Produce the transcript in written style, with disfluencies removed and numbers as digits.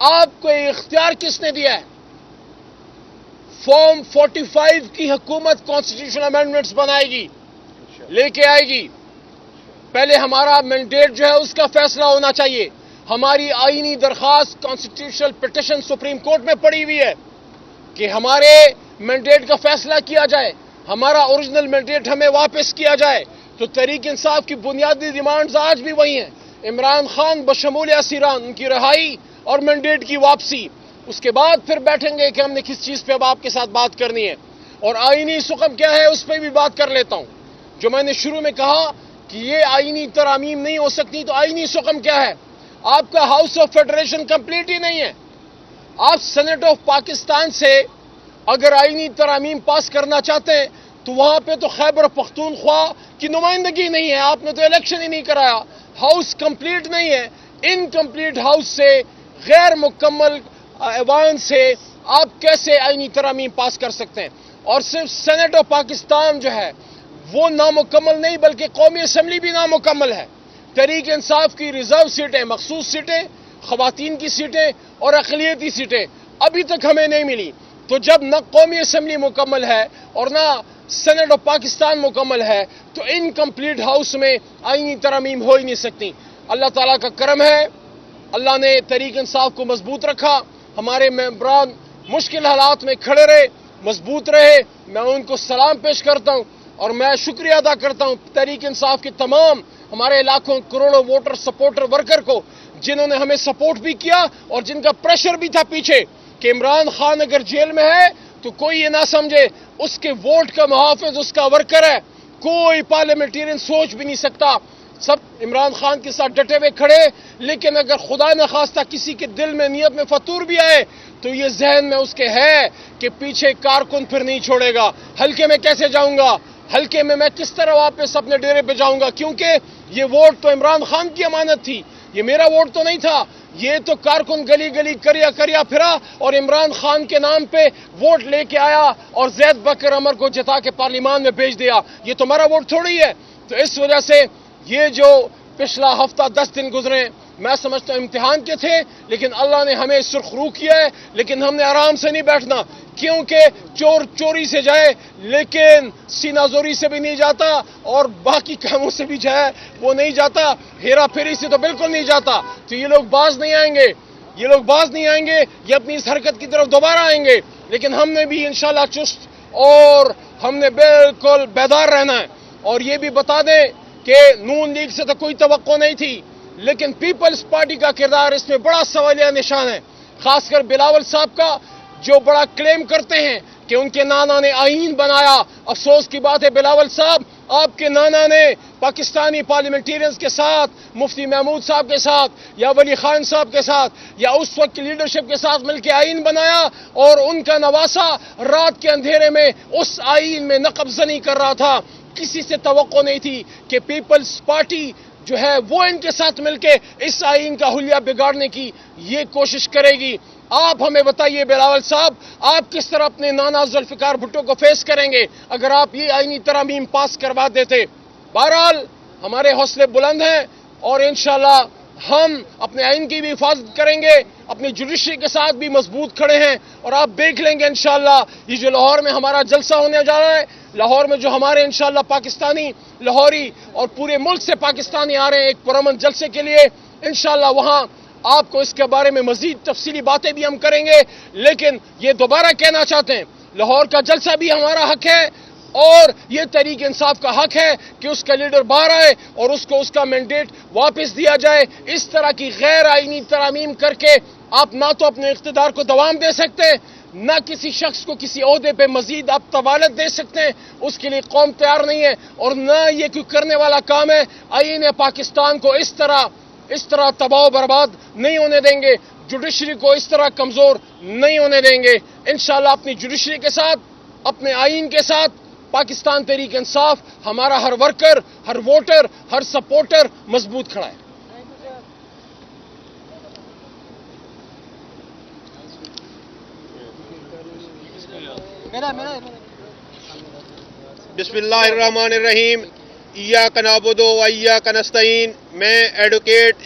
آپ کو یہ اختیار کس نے دیا ہے؟ فارم 45 کی حکومت کانسٹیٹیوشن امینڈمنٹس بنائے گی، لے کے آئے گی۔ پہلے ہمارا مینڈیٹ جو ہے اس کا فیصلہ ہونا چاہیے۔ ہماری آئینی درخواست کانسٹیٹیوشنل پٹیشن سپریم کورٹ میں پڑی ہوئی ہے کہ ہمارے مینڈیٹ کا فیصلہ کیا جائے، ہمارا اوریجنل مینڈیٹ ہمیں واپس کیا جائے۔ تو تحریک انصاف کی بنیادی ڈیمانڈز آج بھی وہی ہیں، عمران خان بشمول اسیران، ان کی رہائی اور مینڈیٹ کی واپسی۔ اس کے بعد پھر بیٹھیں گے کہ ہم نے کس چیز پہ اب آپ کے ساتھ بات کرنی ہے، اور آئینی سقم کیا ہے اس پہ بھی بات کر لیتا ہوں۔ جو میں نے شروع میں کہا کہ یہ آئینی ترامیم نہیں ہو سکتی، تو آئینی سقم کیا ہے؟ آپ کا ہاؤس آف فیڈریشن کمپلیٹ ہی نہیں ہے۔ آپ سینٹ آف پاکستان سے اگر آئینی ترامیم پاس کرنا چاہتے ہیں تو وہاں پہ تو خیبر پختونخوا کی نمائندگی نہیں ہے، آپ نے تو الیکشن ہی نہیں کرایا، ہاؤس کمپلیٹ نہیں ہے۔ انکمپلیٹ ہاؤس سے، غیر مکمل ایوان سے آپ کیسے آئینی ترامیم پاس کر سکتے ہیں؟ اور صرف سینٹ آف پاکستان جو ہے وہ نامکمل نہیں بلکہ قومی اسمبلی بھی نامکمل ہے۔ تحریک انصاف کی ریزرو سیٹیں، مخصوص سیٹیں، خواتین کی سیٹیں اور اقلیتی سیٹیں ابھی تک ہمیں نہیں ملی۔ تو جب نہ قومی اسمبلی مکمل ہے اور نہ سینٹ آف پاکستان مکمل ہے تو انکمپلیٹ ہاؤس میں آئینی ترامیم ہو ہی نہیں سکتی۔ اللہ تعالیٰ کا کرم ہے، اللہ نے تحریک انصاف کو مضبوط رکھا، ہمارے ممبران مشکل حالات میں کھڑے رہے، مضبوط رہے۔ میں ان کو سلام پیش کرتا ہوں اور میں شکریہ ادا کرتا ہوں تحریک انصاف کے تمام ہمارے لاکھوں کروڑوں ووٹر سپورٹر ورکر کو، جنہوں نے ہمیں سپورٹ بھی کیا اور جن کا پریشر بھی تھا پیچھے کہ عمران خان اگر جیل میں ہے تو کوئی یہ نہ سمجھے اس کے ووٹ کا محافظ اس کا ورکر ہے، کوئی پارلیمنٹرین سوچ بھی نہیں سکتا۔ سب عمران خان کے ساتھ ڈٹے ہوئے کھڑے، لیکن اگر خدا نخواستہ کسی کے دل میں نیت میں فطور بھی آئے تو یہ ذہن میں اس کے ہے کہ پیچھے کارکن پھر نہیں چھوڑے گا، حلقے میں کیسے جاؤں گا، حلقے میں کس طرح واپس اپنے ڈیرے پہ جاؤں گا، کیونکہ یہ ووٹ تو عمران خان کی امانت تھی، یہ میرا ووٹ تو نہیں تھا۔ یہ تو کارکن گلی گلی کریا پھرا اور عمران خان کے نام پہ ووٹ لے کے آیا اور زید بکر عمر کو جتا کے پارلیمان میں بھیج دیا، یہ تو ہمارا ووٹ تھوڑی ہے۔ تو اس وجہ سے یہ جو پچھلا ہفتہ 10 دن گزرے میں سمجھتا ہوں امتحان کے تھے، لیکن اللہ نے ہمیں سرخرو کیا ہے، لیکن ہم نے آرام سے نہیں بیٹھنا، کیونکہ چور چوری سے جائے لیکن سینہ زوری سے بھی نہیں جاتا اور باقی کاموں سے بھی جائے وہ نہیں جاتا، ہیرا پھیری سے تو بالکل نہیں جاتا۔ تو یہ لوگ باز نہیں آئیں گے، یہ اپنی اس حرکت کی طرف دوبارہ آئیں گے، لیکن ہم نے بھی انشاءاللہ چست اور ہم نے بالکل بیدار رہنا ہے۔ اور یہ بھی بتا دیں کہ نون لیگ سے تو کوئی توقع نہیں تھی، لیکن پیپلز پارٹی کا کردار اس میں بڑا سوالیہ نشان ہے، خاص کر بلاول صاحب کا، جو بڑا کلیم کرتے ہیں کہ ان کے نانا نے آئین بنایا۔ افسوس کی بات ہے بلاول صاحب، آپ کے نانا نے پاکستانی پارلیمنٹیرینز کے ساتھ، مفتی محمود صاحب کے ساتھ یا ولی خان صاحب کے ساتھ یا اس وقت کی لیڈرشپ کے ساتھ مل کے آئین بنایا، اور ان کا نواسا رات کے اندھیرے میں اس آئین میں نقب زنی کر رہا تھا۔ کسی سے توقع نہیں تھی کہ پیپلز پارٹی جو ہے وہ ان کے ساتھ مل کے اس آئین کا حلیہ بگاڑنے کی یہ کوشش کرے گی۔ آپ ہمیں بتائیے بلاول صاحب، آپ کس طرح اپنے نانا ذوالفقار بھٹو کو فیس کریں گے اگر آپ یہ آئینی ترامیم پاس کروا دیتے؟ بہرحال ہمارے حوصلے بلند ہیں اور انشاءاللہ ہم اپنے آئین کی بھی حفاظت کریں گے، اپنی جوڈیشری کے ساتھ بھی مضبوط کھڑے ہیں، اور آپ دیکھ لیں گے انشاءاللہ یہ جو لاہور میں ہمارا جلسہ ہونے جا رہا ہے، لاہور میں جو ہمارے انشاءاللہ پاکستانی لاہوری اور پورے ملک سے پاکستانی آ رہے ہیں ایک پرامن جلسے کے لیے، انشاءاللہ وہاں آپ کو اس کے بارے میں مزید تفصیلی باتیں بھی ہم کریں گے۔ لیکن یہ دوبارہ کہنا چاہتے ہیں لاہور کا جلسہ بھی ہمارا حق ہے اور یہ تحریک انصاف کا حق ہے کہ اس کا لیڈر باہر آئے اور اس کو اس کا مینڈیٹ واپس دیا جائے۔ اس طرح کی غیر آئینی ترامیم کر کے آپ نہ تو اپنے اقتدار کو دوام دے سکتے، نہ کسی شخص کو کسی عہدے پہ مزید آپ طوالت دے سکتے ہیں، اس کے لیے قوم تیار نہیں ہے، اور نہ یہ کوئی کرنے والا کام ہے۔ آئین پاکستان کو اس طرح تباہ و برباد نہیں ہونے دیں گے، جوڈیشری کو اس طرح کمزور نہیں ہونے دیں گے۔ انشاءاللہ اپنی جوڈیشری کے ساتھ، اپنے آئین کے ساتھ پاکستان تحریک انصاف، ہمارا ہر ورکر، ہر ووٹر، ہر سپورٹر مضبوط کھڑا ہے۔ بسم اللہ الرحمن الرحیم، ایاک نعبد و ایاک نستعین۔ میں ایڈوکیٹ